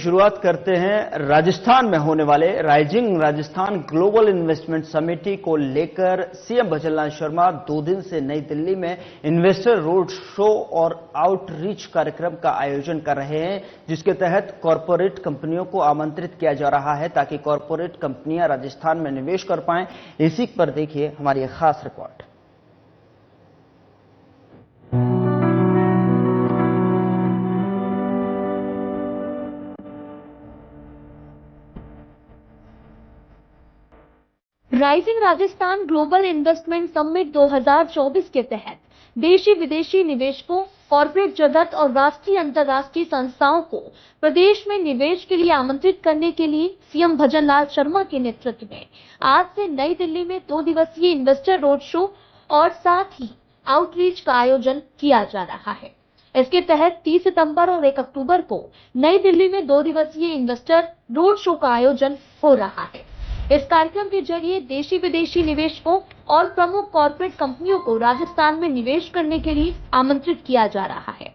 शुरुआत करते हैं राजस्थान में होने वाले राइजिंग राजस्थान ग्लोबल इन्वेस्टमेंट समिति को लेकर सीएम भजनलाल शर्मा 2 दिन से नई दिल्ली में इन्वेस्टर रोड शो और आउटरीच कार्यक्रम का आयोजन कर रहे हैं, जिसके तहत कॉरपोरेट कंपनियों को आमंत्रित किया जा रहा है ताकि कॉरपोरेट कंपनियां राजस्थान में निवेश कर पाएं। इसी पर देखिए हमारी खास report. Rising Rajasthan global investment summit 2024 के तहत देशी विदेशी निवेशकों, कॉर्पोरेट जगत और राष्ट्रीय अंतर्राष्ट्रीय संस्थाओं को प्रदेश में निवेश के लिए आमंत्रित करने के लिए सीएम भजनलाल शर्मा के नेतृत्व में आज से नई दिल्ली में 2 दिवसीय इन्वेस्टर रोड शो और साथ ही आउटरीच का आयोजन किया जा रहा है। इसके तहत 30 सितंबर और 1 अक्टूबर को नई दिल्ली में 2 दिवसीय इन्वेस्टर रोड शो का आयोजन हो रहा है। इस कार्यक्रम के जरिए देशी विदेशी निवेशकों और प्रमुख कॉर्पोरेट कंपनियों को राजस्थान में निवेश करने के लिए आमंत्रित किया जा रहा है।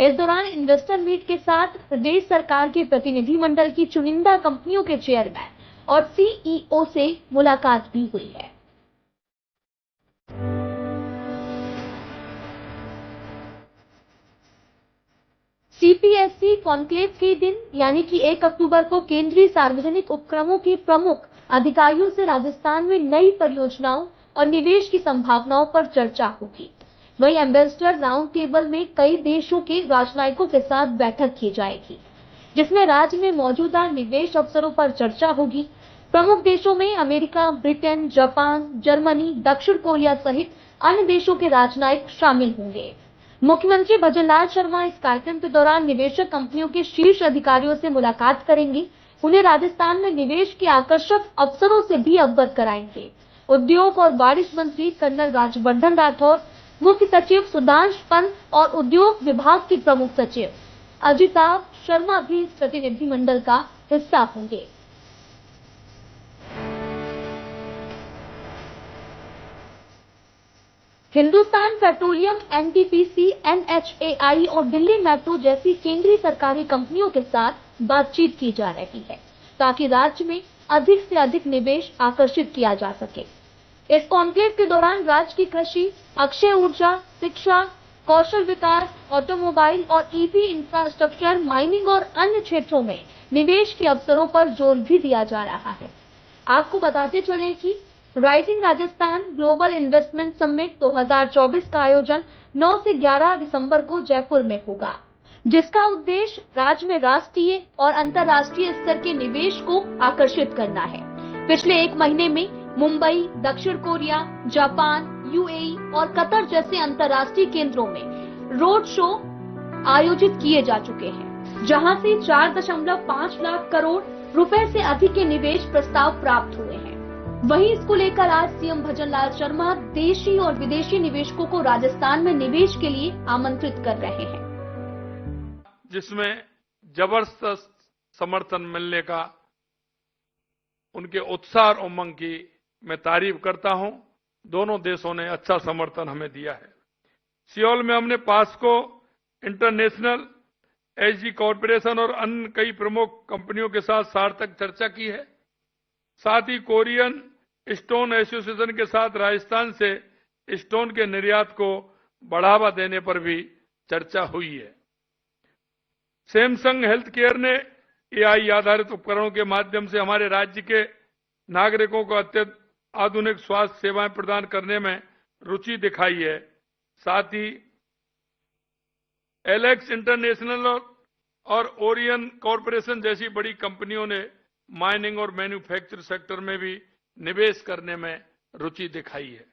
इस दौरान इन्वेस्टर मीट के साथ प्रदेश सरकार के प्रतिनिधिमंडल की चुनिंदा कंपनियों के चेयरमैन और सीईओ से मुलाकात भी हुई है। सीपीएससी कॉन्क्लेव के दिन यानी कि 1 अक्टूबर को केंद्रीय सार्वजनिक उपक्रमों के प्रमुख अधिकारियों से राजस्थान में नई परियोजनाओं और निवेश की संभावनाओं पर चर्चा होगी। वहीं एम्बेसडर राउंड टेबल में कई देशों के राजनयिकों के साथ बैठक की जाएगी, जिसमें राज्य में मौजूदा निवेश अवसरों पर चर्चा होगी। प्रमुख देशों में अमेरिका, ब्रिटेन, जापान, जर्मनी, दक्षिण कोरिया सहित अन्य देशों के राजनयिक शामिल होंगे। मुख्यमंत्री भजनलाल शर्मा इस कार्यक्रम के दौरान निवेशक कंपनियों के शीर्ष अधिकारियों से मुलाकात करेंगे। उन्हें राजस्थान में निवेश के आकर्षक अवसरों से भी अवगत कराएंगे। उद्योग और वाणिज्य मंत्री कर्नल राज्यवर्धन राठौर, मुख्य सचिव सुधांशु पंत और उद्योग विभाग के प्रमुख सचिव अजिताभ शर्मा भी इस प्रतिनिधिमंडल का हिस्सा होंगे। हिंदुस्तान पेट्रोलियम, एनटीपीसी, एनएचएआई और दिल्ली मेट्रो जैसी केंद्रीय सरकारी कंपनियों के साथ बातचीत की जा रही है ताकि राज्य में अधिक से अधिक निवेश आकर्षित किया जा सके। इस कॉन्क्लेव के दौरान राज्य की कृषि, अक्षय ऊर्जा, शिक्षा, कौशल विकास, ऑटोमोबाइल और ईवी इंफ्रास्ट्रक्चर, माइनिंग और अन्य क्षेत्रों में निवेश के अवसरों पर जोर भी दिया जा रहा है। आपको बताते चले कि rising Rajasthan global investment summit 2024 का आयोजन 9 से 11 दिसंबर को जयपुर में होगा, जिसका उद्देश्य राज्य में राष्ट्रीय और अंतर्राष्ट्रीय स्तर के निवेश को आकर्षित करना है। पिछले 1 महीने में मुंबई, दक्षिण कोरिया, जापान, यूएई और कतर जैसे अंतर्राष्ट्रीय केंद्रों में रोड शो आयोजित किए जा चुके हैं, जहां से 4.5 लाख करोड़ रुपए से अधिक के निवेश प्रस्ताव प्राप्त हुए हैं। वहीं इसको लेकर आज सीएम भजनलाल शर्मा देशी और विदेशी निवेशकों को राजस्थान में निवेश के लिए आमंत्रित कर रहे हैं, जिसमें जबरदस्त समर्थन मिलने का उनके उत्साह और उमंग की मैं तारीफ करता हूं। दोनों देशों ने अच्छा समर्थन हमें दिया है। सियोल में हमने पास्को इंटरनेशनल, एसजी कॉरपोरेशन और अन्य कई प्रमुख कंपनियों के साथ सार्थक चर्चा की है। साथ ही कोरियन स्टोन एसोसिएशन के साथ राजस्थान से स्टोन के निर्यात को बढ़ावा देने पर भी चर्चा हुई है। सैमसंग हेल्थ केयर ने एआई आधारित उपकरणों के माध्यम से हमारे राज्य के नागरिकों को अत्यंत आधुनिक स्वास्थ्य सेवाएं प्रदान करने में रुचि दिखाई है। साथ ही एलेक्स इंटरनेशनल और ओरियन कॉरपोरेशन जैसी बड़ी कंपनियों ने माइनिंग और मैन्युफैक्चर सेक्टर में भी निवेश करने में रुचि दिखाई है।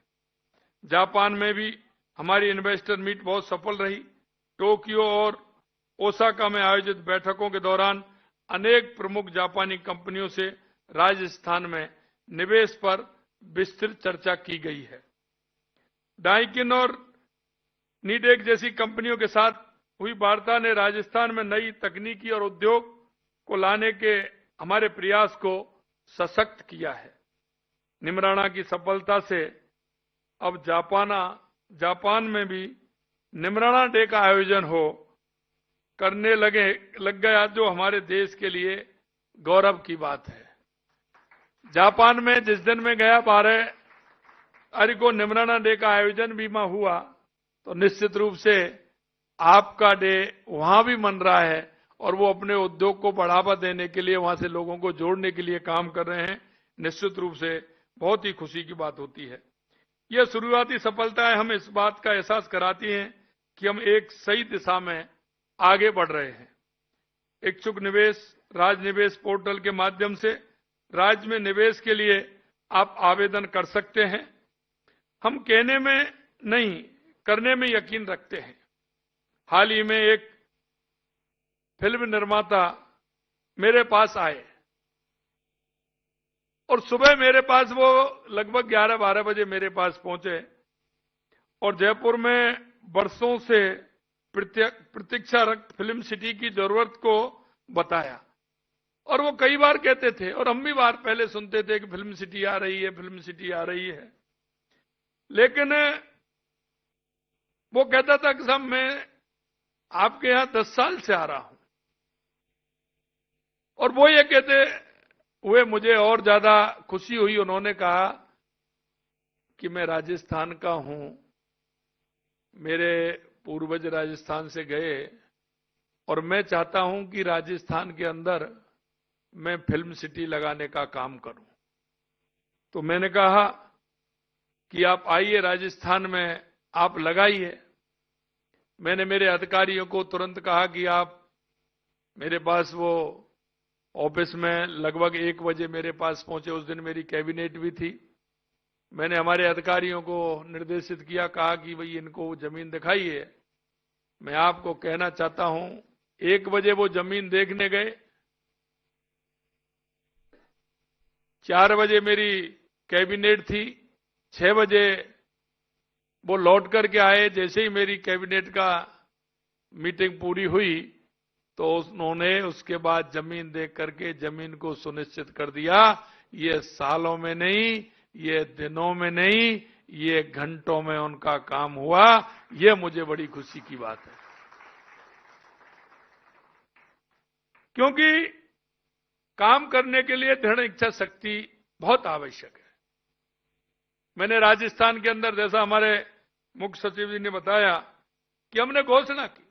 जापान में भी हमारी इन्वेस्टर मीट बहुत सफल रही। टोक्यो और ओसाका में आयोजित बैठकों के दौरान अनेक प्रमुख जापानी कंपनियों से राजस्थान में निवेश पर विस्तृत चर्चा की गई है। डाइकिन और नीडेक जैसी कंपनियों के साथ हुई वार्ता ने राजस्थान में नई तकनीकी और उद्योग को लाने के हमारे प्रयास को सशक्त किया है। निमराना की सफलता से अब जापान में भी निमराना डे का आयोजन हो, करने लग गया, जो हमारे देश के लिए गौरव की बात है। जापान में जिस दिन मैं गया 12 तारीख को निमराना डे का आयोजन भी वहां हुआ, तो निश्चित रूप से आपका डे वहां भी मन रहा है और वो अपने उद्योग को बढ़ावा देने के लिए, वहां से लोगों को जोड़ने के लिए काम कर रहे हैं। निश्चित रूप से बहुत ही खुशी की बात होती है। यह शुरुआती सफलताएं हम इस बात का एहसास कराती हैं कि हम एक सही दिशा में आगे बढ़ रहे हैं। इच्छुक निवेश राज्य निवेश पोर्टल के माध्यम से राज्य में निवेश के लिए आप आवेदन कर सकते हैं। हम कहने में नहीं, करने में यकीन रखते हैं। हाल ही में एक फिल्म निर्माता मेरे पास आए और सुबह मेरे पास वो लगभग 11-12 बजे मेरे पास पहुंचे और जयपुर में वर्षों से प्रतीक्षारत फिल्म सिटी की जरूरत को बताया। और वो कई बार कहते थे और हम भी बार पहले सुनते थे कि फिल्म सिटी आ रही है, फिल्म सिटी आ रही है। लेकिन वो कहता था कि साहब मैं आपके यहां 10 साल से आ रहा हूं। और वो ये कहते हुए मुझे और ज्यादा खुशी हुई। उन्होंने कहा कि मैं राजस्थान का हूं, मेरे पूर्वज राजस्थान से गए और मैं चाहता हूं कि राजस्थान के अंदर मैं फिल्म सिटी लगाने का काम करूं। तो मैंने कहा कि आप आइए राजस्थान में, आप लगाइए। मैंने मेरे अधिकारियों को तुरंत कहा कि आप मेरे पास, वो ऑफिस में लगभग 1 बजे मेरे पास पहुंचे। उस दिन मेरी कैबिनेट भी थी। मैंने हमारे अधिकारियों को निर्देशित किया, कहा कि भाई इनको जमीन दिखाइए। मैं आपको कहना चाहता हूं 1 बजे वो जमीन देखने गए, 4 बजे मेरी कैबिनेट थी, 6 बजे वो लौट करके आए। जैसे ही मेरी कैबिनेट का मीटिंग पूरी हुई तो उन्होंने उसके बाद जमीन देख करके जमीन को सुनिश्चित कर दिया। ये सालों में नहीं, ये दिनों में नहीं, ये घंटों में उनका काम हुआ। ये मुझे बड़ी खुशी की बात है, क्योंकि काम करने के लिए दृढ़ इच्छा शक्ति बहुत आवश्यक है। मैंने राजस्थान के अंदर, जैसा हमारे मुख्य सचिव जी ने बताया, कि हमने घोषणा की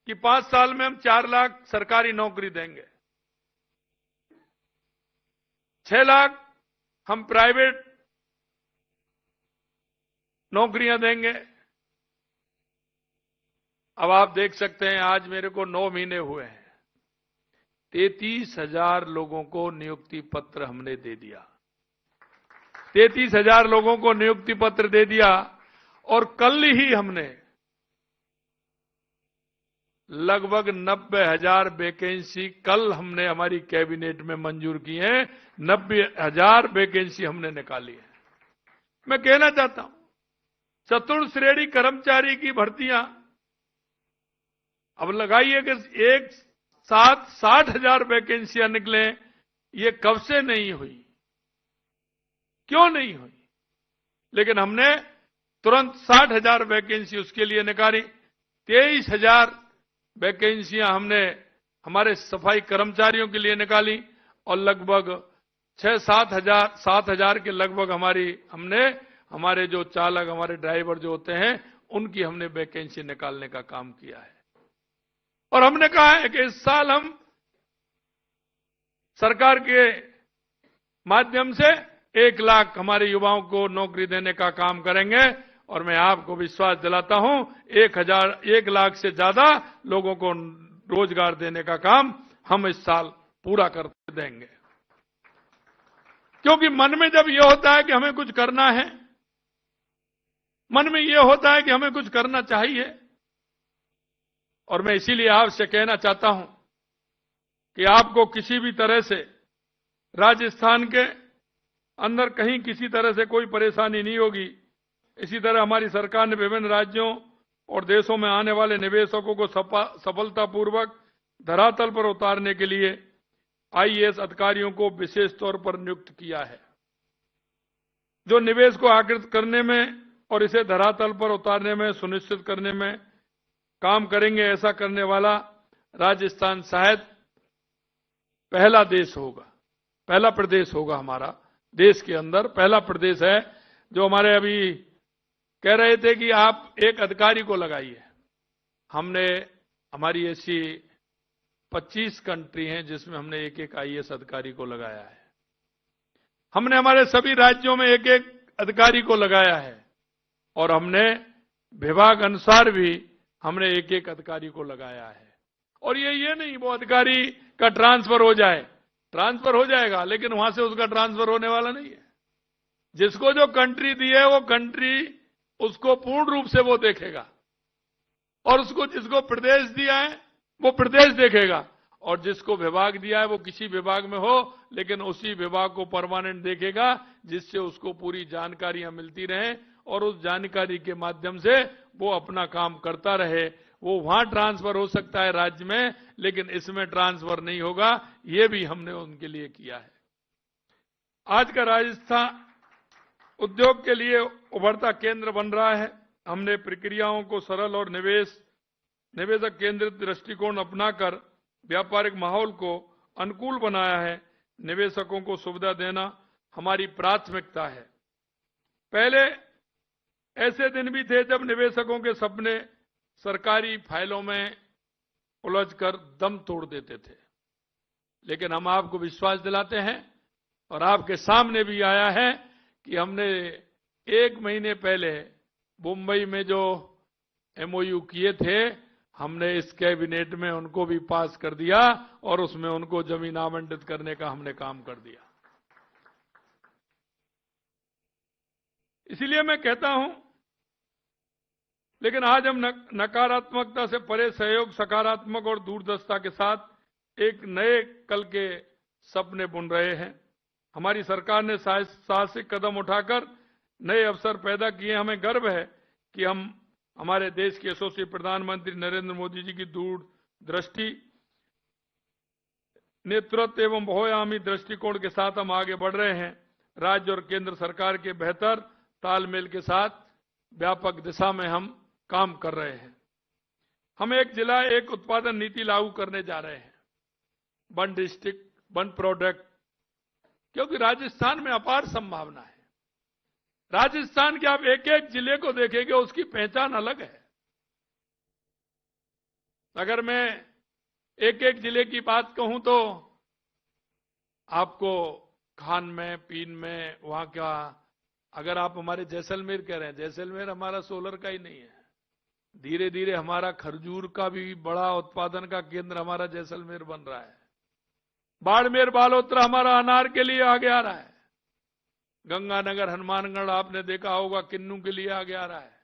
कि 5 साल में हम 4 लाख सरकारी नौकरी देंगे, 6 लाख हम प्राइवेट नौकरियां देंगे। अब आप देख सकते हैं, आज मेरे को 9 महीने हुए हैं, 33,000 लोगों को नियुक्ति पत्र हमने दे दिया। 33,000 लोगों को नियुक्ति पत्र दे दिया। और कल ही हमने लगभग 90,000 वैकेंसी कल हमने हमारी कैबिनेट में मंजूर की है। 90,000 वैकेंसी हमने निकाली है। मैं कहना चाहता हूं, चतुर्थ श्रेणी कर्मचारी की भर्तियां अब लगाइए कि एक साथ 60,000 वैकेंसियां निकले। ये कब से नहीं हुई, क्यों नहीं हुई? लेकिन हमने तुरंत 60,000 वैकेंसी उसके लिए निकाली। 23,000 वैकेंसियां हमने हमारे सफाई कर्मचारियों के लिए निकाली और लगभग 7,000 के लगभग हमने हमारे जो चालक, हमारे ड्राइवर जो होते हैं, उनकी हमने वैकेंसी निकालने का काम किया है। और हमने कहा है कि इस साल हम सरकार के माध्यम से 1 लाख हमारे युवाओं को नौकरी देने का काम करेंगे। और मैं आपको विश्वास दिलाता हूं 1 लाख से ज्यादा लोगों को रोजगार देने का काम हम इस साल पूरा कर देंगे। क्योंकि मन में जब यह होता है कि हमें कुछ करना है, मन में यह होता है कि हमें कुछ करना चाहिए। और मैं इसीलिए आपसे कहना चाहता हूं कि आपको किसी भी तरह से राजस्थान के अंदर कहीं किसी तरह से कोई परेशानी नहीं होगी। इसी तरह हमारी सरकार ने विभिन्न राज्यों और देशों में आने वाले निवेशकों को सफलतापूर्वक धरातल पर उतारने के लिए आईएएस अधिकारियों को विशेष तौर पर नियुक्त किया है, जो निवेश को आकृत करने में और इसे धरातल पर उतारने में सुनिश्चित करने में काम करेंगे, ऐसा करने वाला राजस्थान शायद पहला देश होगा, पहला प्रदेश होगा हमारा, देश के अंदर पहला प्रदेश है जो हमारे अभी कह रहे थे कि आप एक अधिकारी को लगाइए। हमने, हमारी ऐसी 25 कंट्री हैं जिसमें हमने एक एक आईएएस अधिकारी को लगाया है। हमने हमारे सभी राज्यों में एक एक अधिकारी को लगाया है और हमने विभाग अनुसार भी हमने एक एक अधिकारी को लगाया है। और ये नहीं वो अधिकारी का ट्रांसफर हो जाए, ट्रांसफर हो जाएगा लेकिन वहां से उसका ट्रांसफर होने वाला नहीं है। जिसको जो कंट्री दी है वो कंट्री उसको पूर्ण रूप से वो देखेगा और उसको जिसको प्रदेश दिया है वो प्रदेश देखेगा और जिसको विभाग दिया है वो किसी विभाग में हो लेकिन उसी विभाग को परमानेंट देखेगा, जिससे उसको पूरी जानकारियां मिलती रहें और उस जानकारी के माध्यम से वो अपना काम करता रहे। वो वहां ट्रांसफर हो सकता है राज्य में, लेकिन इसमें ट्रांसफर नहीं होगा, ये भी हमने उनके लिए किया है। आज का राजस्थान उद्योग के लिए उभरता केंद्र बन रहा है। हमने प्रक्रियाओं को सरल और निवेशक केंद्रित दृष्टिकोण अपनाकर व्यापारिक माहौल को अनुकूल बनाया है। निवेशकों को सुविधा देना हमारी प्राथमिकता है। पहले ऐसे दिन भी थे जब निवेशकों के सपने सरकारी फाइलों में उलझकर दम तोड़ देते थे, लेकिन हम आपको विश्वास दिलाते हैं और आपके सामने भी आया है कि हमने 1 महीने पहले मुंबई में जो एमओयू किए थे हमने इस कैबिनेट में उनको भी पास कर दिया और उसमें उनको जमीन आवंटित करने का हमने काम कर दिया। इसलिए मैं कहता हूं, लेकिन आज हम नकारात्मकता से परे सहयोग, सकारात्मक और दूरदर्शिता के साथ एक नए कल के सपने बुन रहे हैं। हमारी सरकार ने साहसिक कदम उठाकर नए अवसर पैदा किए। हमें गर्व है कि हम हमारे देश के यशस्वी प्रधानमंत्री नरेंद्र मोदी जी की दूरदृष्टि, नेतृत्व एवं बहुआयामी दृष्टिकोण के साथ हम आगे बढ़ रहे हैं। राज्य और केंद्र सरकार के बेहतर तालमेल के साथ व्यापक दिशा में हम काम कर रहे हैं। हम एक जिला एक उत्पादन नीति लागू करने जा रहे हैं, 1 डिस्ट्रिक्ट 1 प्रोडक्ट, क्योंकि राजस्थान में अपार संभावना है। राजस्थान के आप एक एक जिले को देखेंगे उसकी पहचान अलग है। अगर मैं एक एक जिले की बात कहूं तो आपको खान में, पीन में, वहां का, अगर आप हमारे जैसलमेर कह रहे हैं, जैसलमेर हमारा सोलर का ही नहीं है, धीरे धीरे हमारा खरजूर का भी बड़ा उत्पादन का केंद्र हमारा जैसलमेर बन रहा है। बाड़मेर बालोतरा हमारा अनार के लिए आगे आ रहा है। गंगानगर हनुमानगढ़ आपने देखा होगा किन्नू के लिए आगे आ रहा है।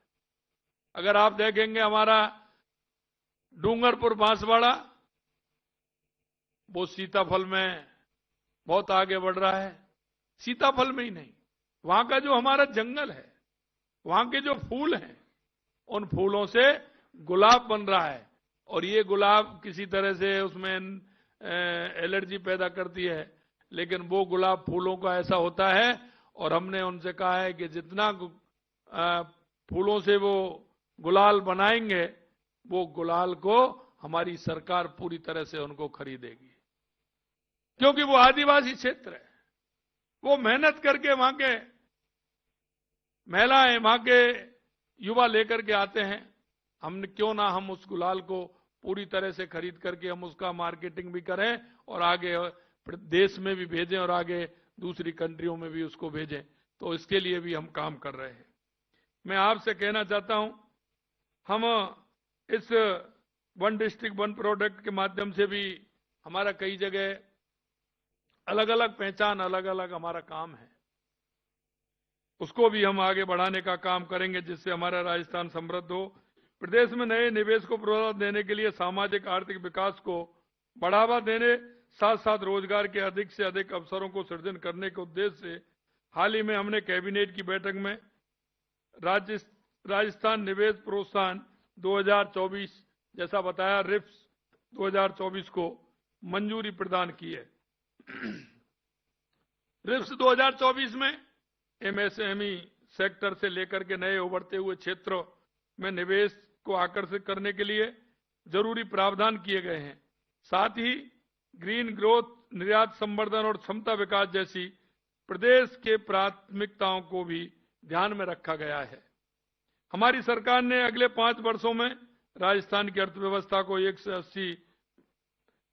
अगर आप देखेंगे हमारा डूंगरपुर बांसवाड़ा, वो सीताफल में बहुत आगे बढ़ रहा है। सीताफल में ही नहीं, वहां का जो हमारा जंगल है, वहां के जो फूल हैं, उन फूलों से गुलाब बन रहा है और ये गुलाब किसी तरह से उसमें एलर्जी पैदा करती है, लेकिन वो गुलाब फूलों का ऐसा होता है और हमने उनसे कहा है कि जितना फूलों से वो गुलाल बनाएंगे, वो गुलाल को हमारी सरकार पूरी तरह से उनको खरीदेगी, क्योंकि वो आदिवासी क्षेत्र है। वो मेहनत करके वहां के महिलाएं, वहां के युवा लेकर के आते हैं। हमने क्यों ना हम उस गुलाल को पूरी तरह से खरीद करके हम उसका मार्केटिंग भी करें और आगे देश में भी भेजें और आगे दूसरी कंट्रियों में भी उसको भेजें। तो इसके लिए भी हम काम कर रहे हैं। मैं आपसे कहना चाहता हूं, हम इस 1 डिस्ट्रिक्ट 1 प्रोडक्ट के माध्यम से भी हमारा कई जगह अलग अलग पहचान, अलग अलग हमारा काम है, उसको भी हम आगे बढ़ाने का काम करेंगे, जिससे हमारा राजस्थान समृद्ध हो। प्रदेश में नए निवेश को प्रोत्साहन देने के लिए सामाजिक आर्थिक विकास को बढ़ावा देने, साथ साथ रोजगार के अधिक से अधिक अवसरों को सृजन करने के उद्देश्य से हाल ही में हमने कैबिनेट की बैठक में राजस्थान निवेश प्रोत्साहन 2024 जैसा बताया, रिप्स 2024 को मंजूरी प्रदान की है। रिप्स 2024 में एमएसएमई सेक्टर से लेकर के नए उभरते हुए क्षेत्रों में निवेश को आकर्षित करने के लिए जरूरी प्रावधान किए गए हैं। साथ ही ग्रीन ग्रोथ, निर्यात संवर्धन और क्षमता विकास जैसी प्रदेश के प्राथमिकताओं को भी ध्यान में रखा गया है। हमारी सरकार ने अगले 5 वर्षों में राजस्थान की अर्थव्यवस्था को $180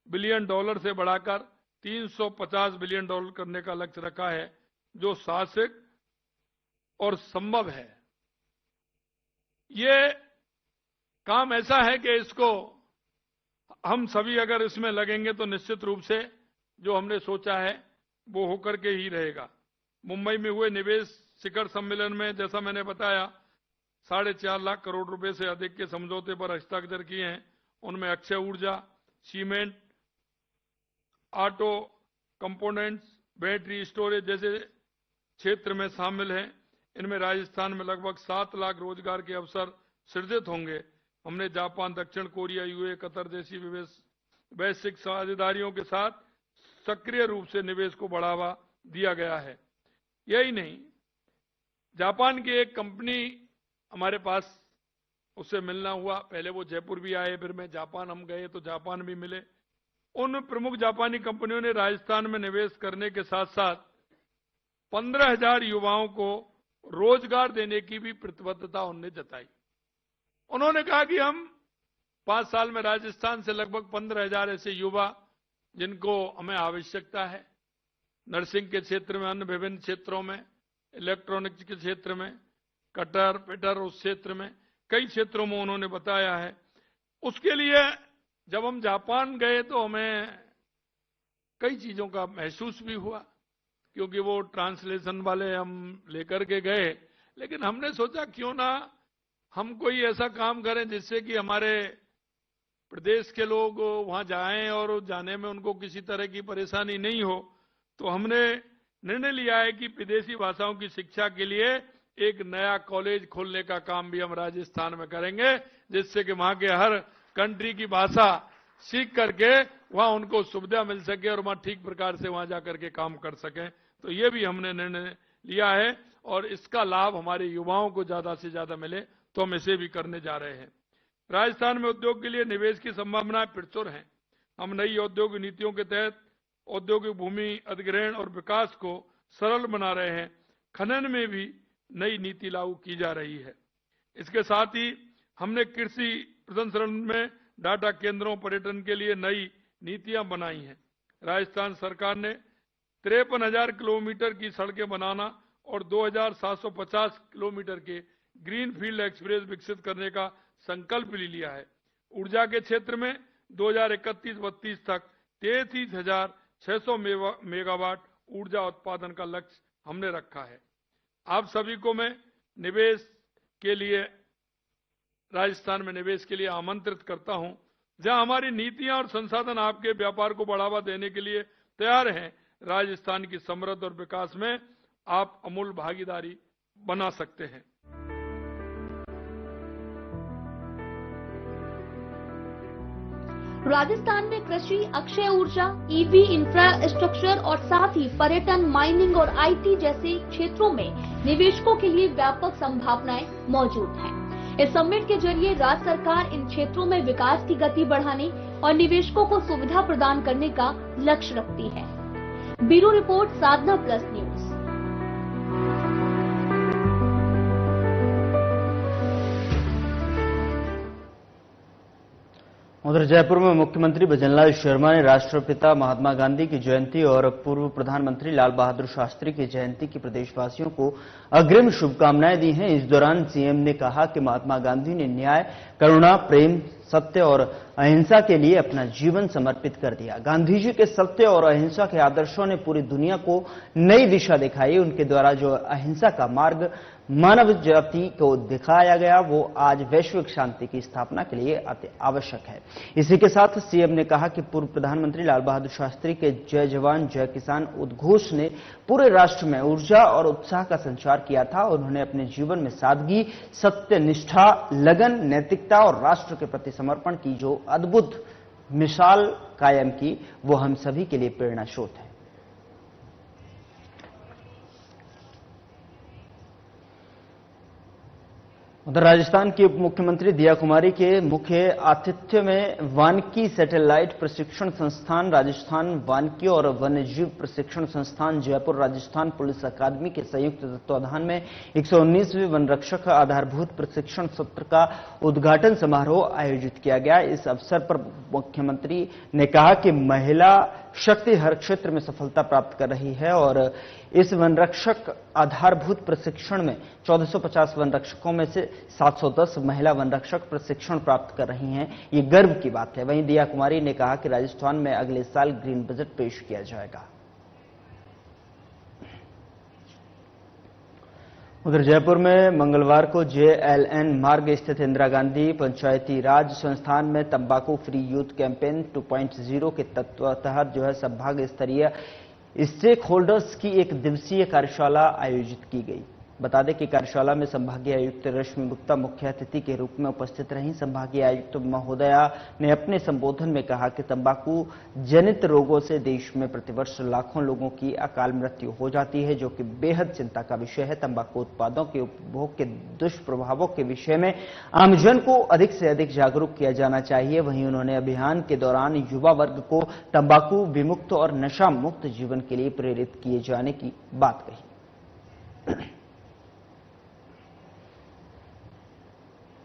बिलियन से बढ़ाकर $350 बिलियन करने का लक्ष्य रखा है, जो साहसिक और संभव है। ये काम ऐसा है कि इसको हम सभी अगर इसमें लगेंगे तो निश्चित रूप से जो हमने सोचा है वो होकर के ही रहेगा। मुंबई में हुए निवेश शिखर सम्मेलन में जैसा मैंने बताया 4.5 लाख करोड़ रुपए से अधिक के समझौते पर हस्ताक्षर किए हैं। उनमें अक्षय ऊर्जा, cement, auto components, battery storage जैसे क्षेत्र में शामिल हैं। इनमें राजस्थान में लगभग 7 लाख रोजगार के अवसर सृजित होंगे। हमने जापान, दक्षिण कोरिया, यूएई, कतर जैसी वैश्विक साझेदारियों के साथ सक्रिय रूप से निवेश को बढ़ावा दिया गया है। यही नहीं, जापान की एक कंपनी हमारे पास, उससे मिलना हुआ। पहले वो जयपुर भी आए, फिर मैं जापान हम गए तो जापान भी मिले। उन प्रमुख जापानी कंपनियों ने राजस्थान में निवेश करने के साथ साथ 15,000 युवाओं को रोजगार देने की भी प्रतिबद्धता उन्होंने जताई। उन्होंने कहा कि हम 5 साल में राजस्थान से लगभग 15,000 ऐसे युवा जिनको हमें आवश्यकता है, नर्सिंग के क्षेत्र में, अन्य विभिन्न क्षेत्रों में, इलेक्ट्रॉनिक्स के क्षेत्र में, कटर पिटर उस क्षेत्र में, कई क्षेत्रों में उन्होंने बताया है। उसके लिए जब हम जापान गए तो हमें कई चीजों का महसूस भी हुआ, क्योंकि वो ट्रांसलेशन वाले हम लेकर के गए, लेकिन हमने सोचा क्यों ना हम कोई ऐसा काम करें जिससे कि हमारे प्रदेश के लोग वहां जाएं और जाने में उनको किसी तरह की परेशानी नहीं हो। तो हमने निर्णय लिया है कि विदेशी भाषाओं की शिक्षा के लिए एक नया कॉलेज खोलने का काम भी हम राजस्थान में करेंगे, जिससे कि वहां के हर कंट्री की भाषा सीख करके वहां उनको सुविधा मिल सके और वहां ठीक प्रकार से वहां जाकर के काम कर सकें। तो ये भी हमने निर्णय लिया है और इसका लाभ हमारे युवाओं को ज्यादा से ज्यादा मिले, तो हम इसे भी करने जा रहे हैं। राजस्थान में उद्योग के लिए निवेश की संभावनाएं प्रचुर हैं। हम नई औद्योगिक नीतियों के तहत औद्योगिक भूमि अधिग्रहण और विकास को सरल बना रहे हैं। खनन में भी नई नीति लागू की जा रही है। इसके साथ ही हमने कृषि प्रसंस्करण में डाटा केंद्रों, पर्यटन के लिए नई नीतियां बनाई हैं। राजस्थान सरकार ने 53,000 किलोमीटर की सड़कें बनाना और 2,750 किलोमीटर के ग्रीन फील्ड एक्सप्रेस विकसित करने का संकल्प ले लिया है। ऊर्जा के क्षेत्र में 2031-32 तक 33,600 मेगावाट ऊर्जा उत्पादन का लक्ष्य हमने रखा है। आप सभी को मैं निवेश के लिए, राजस्थान में निवेश के लिए आमंत्रित करता हूं, जहां हमारी नीतियां और संसाधन आपके व्यापार को बढ़ावा देने के लिए तैयार हैं। राजस्थान की समृद्ध और विकास में आप अमूल भागीदारी बना सकते हैं। राजस्थान में कृषि, अक्षय ऊर्जा, ईवी इंफ्रास्ट्रक्चर और साथ ही पर्यटन, माइनिंग और आईटी जैसे क्षेत्रों में निवेशकों के लिए व्यापक संभावनाएं मौजूद हैं। इस समिट के जरिए राज्य सरकार इन क्षेत्रों में विकास की गति बढ़ाने और निवेशकों को सुविधा प्रदान करने का लक्ष्य रखती है। ब्यूरो रिपोर्ट, साधना प्लस न्यूज। उधर जयपुर में मुख्यमंत्री भजनलाल शर्मा ने राष्ट्रपिता महात्मा गांधी की जयंती और पूर्व प्रधानमंत्री लाल बहादुर शास्त्री की जयंती की प्रदेशवासियों को अग्रिम शुभकामनाएं दी हैं। इस दौरान सीएम ने कहा कि महात्मा गांधी ने न्याय, करुणा, प्रेम, सत्य और अहिंसा के लिए अपना जीवन समर्पित कर दिया। गांधी जी के सत्य और अहिंसा के आदर्शों ने पूरी दुनिया को नई दिशा दिखाई। उनके द्वारा जो अहिंसा का मार्ग मानव जाति को दिखाया गया, वो आज वैश्विक शांति की स्थापना के लिए अति आवश्यक है। इसी के साथ सीएम ने कहा कि पूर्व प्रधानमंत्री लाल बहादुर शास्त्री के जय जवान जय किसान उद्घोष ने पूरे राष्ट्र में ऊर्जा और उत्साह का संचार किया था। उन्होंने अपने जीवन में सादगी, सत्य, निष्ठा, लगन, नैतिकता और राष्ट्र के प्रति समर्पण की जो अद्भुत मिसाल कायम की, वो हम सभी के लिए प्रेरणा स्रोत है। उधर राजस्थान की उप मुख्यमंत्री दिया कुमारी के मुख्य आतिथ्य में वानिकी सैटेलाइट प्रशिक्षण संस्थान राजस्थान, वानिकी और वन्यजीव प्रशिक्षण संस्थान जयपुर, राजस्थान पुलिस अकादमी के संयुक्त तत्वाधान में 119वीं वन रक्षक आधारभूत प्रशिक्षण सत्र का उद्घाटन समारोह आयोजित किया गया। इस अवसर पर मुख्यमंत्री ने कहा कि महिला शक्ति हर क्षेत्र में सफलता प्राप्त कर रही है और इस वन रक्षक आधारभूत प्रशिक्षण में 1450 वन रक्षकों में से 710 महिला वन रक्षक प्रशिक्षण प्राप्त कर रही हैं। ये गर्व की बात है। वहीं दिया कुमारी ने कहा कि राजस्थान में अगले साल ग्रीन बजट पेश किया जाएगा। उधर जयपुर में मंगलवार को JLN मार्ग स्थित इंदिरा गांधी पंचायती राज संस्थान में तंबाकू फ्री यूथ कैंपेन 2.0 के तहत संभाग स्तरीय स्टेक होल्डर्स की एक दिवसीय कार्यशाला आयोजित की गई। बता दें कि कार्यशाला में संभागीय आयुक्त रश्मि गुप्ता मुख्य अतिथि के रूप में उपस्थित रहीं। संभागीय आयुक्त महोदया ने अपने संबोधन में कहा कि तंबाकू जनित रोगों से देश में प्रतिवर्ष लाखों लोगों की अकाल मृत्यु हो जाती है, जो कि बेहद चिंता का विषय है। तंबाकू उत्पादों के उपभोग के दुष्प्रभावों के विषय में आमजन को अधिक से अधिक जागरूक किया जाना चाहिए। वहीं उन्होंने अभियान के दौरान युवा वर्ग को तंबाकू विमुक्त और नशा मुक्त जीवन के लिए प्रेरित किए जाने की बात कही।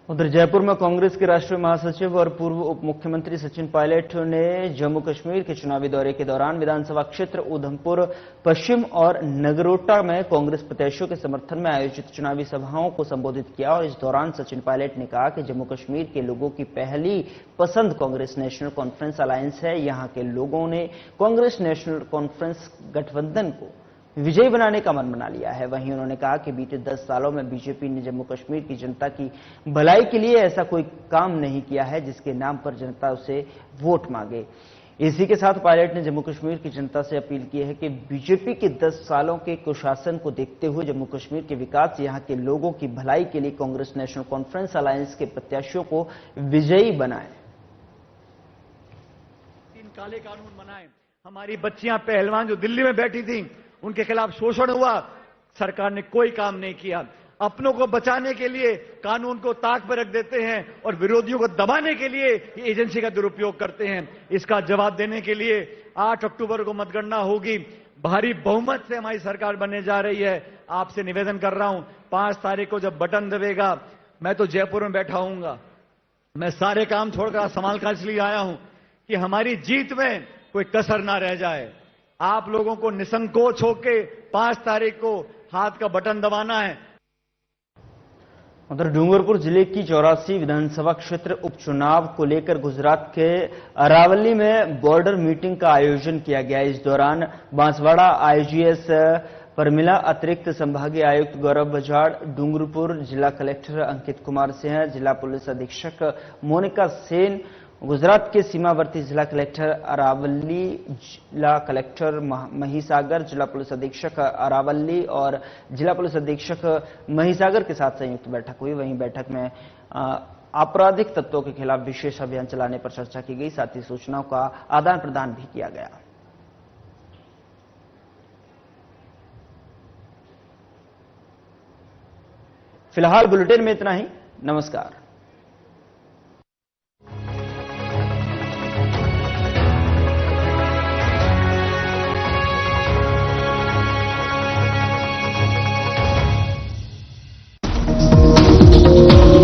उधर जयपुर में कांग्रेस के राष्ट्रीय महासचिव और पूर्व उप मुख्यमंत्री सचिन पायलट ने जम्मू कश्मीर के चुनावी दौरे के दौरान विधानसभा क्षेत्र उधमपुर पश्चिम और नगरोटा में कांग्रेस प्रत्याशियों के समर्थन में आयोजित चुनावी सभाओं को संबोधित किया और इस दौरान सचिन पायलट ने कहा कि जम्मू कश्मीर के लोगों की पहली पसंद कांग्रेस नेशनल कॉन्फ्रेंस अलायंस है। यहां के लोगों ने कांग्रेस नेशनल कॉन्फ्रेंस गठबंधन को विजयी बनाने का मन बना लिया है। वहीं उन्होंने कहा कि बीते 10 सालों में बीजेपी ने जम्मू कश्मीर की जनता की भलाई के लिए ऐसा कोई काम नहीं किया है जिसके नाम पर जनता उसे वोट मांगे। इसी के साथ पायलट ने जम्मू कश्मीर की जनता से अपील की है कि बीजेपी के 10 सालों के कुशासन को देखते हुए जम्मू कश्मीर के विकास, यहां के लोगों की भलाई के लिए कांग्रेस नेशनल कॉन्फ्रेंस अलायंस के प्रत्याशियों को विजयी बनाए। 3 काले कानून बनाए। हमारी बच्चियां पहलवान जो दिल्ली में बैठी थी उनके खिलाफ शोषण हुआ, सरकार ने कोई काम नहीं किया। अपनों को बचाने के लिए कानून को ताक पर रख देते हैं और विरोधियों को दबाने के लिए एजेंसी का दुरुपयोग करते हैं। इसका जवाब देने के लिए 8 अक्टूबर को मतगणना होगी। भारी बहुमत से हमारी सरकार बनने जा रही है। आपसे निवेदन कर रहा हूं, 5 तारीख को जब बटन दबेगा मैं तो जयपुर में बैठा हूंगा। मैं सारे काम छोड़कर संभाल कर इसलिए आया हूं कि हमारी जीत में कोई कसर ना रह जाए। आप लोगों को निसंकोच होकर 5 तारीख को हाथ का बटन दबाना है। उधर डूंगरपुर जिले की 84 विधानसभा क्षेत्र उपचुनाव को लेकर गुजरात के अरावली में बॉर्डर मीटिंग का आयोजन किया गया। इस दौरान बांसवाड़ा IGS परमिला, अतिरिक्त संभागीय आयुक्त गौरव बजाड़, डूंगरपुर जिला कलेक्टर अंकित कुमार सिंह, जिला पुलिस अधीक्षक मोनिका सेन, गुजरात के सीमावर्ती जिला कलेक्टर अरावली, जिला कलेक्टर महिसागर, जिला पुलिस अधीक्षक अरावली और जिला पुलिस अधीक्षक महिसागर के साथ संयुक्त बैठक हुई। वहीं बैठक में आपराधिक तत्वों के खिलाफ विशेष अभियान चलाने पर चर्चा की गई। साथ ही सूचनाओं का आदान प्रदान भी किया गया। फिलहाल बुलेटिन में इतना ही। नमस्कार।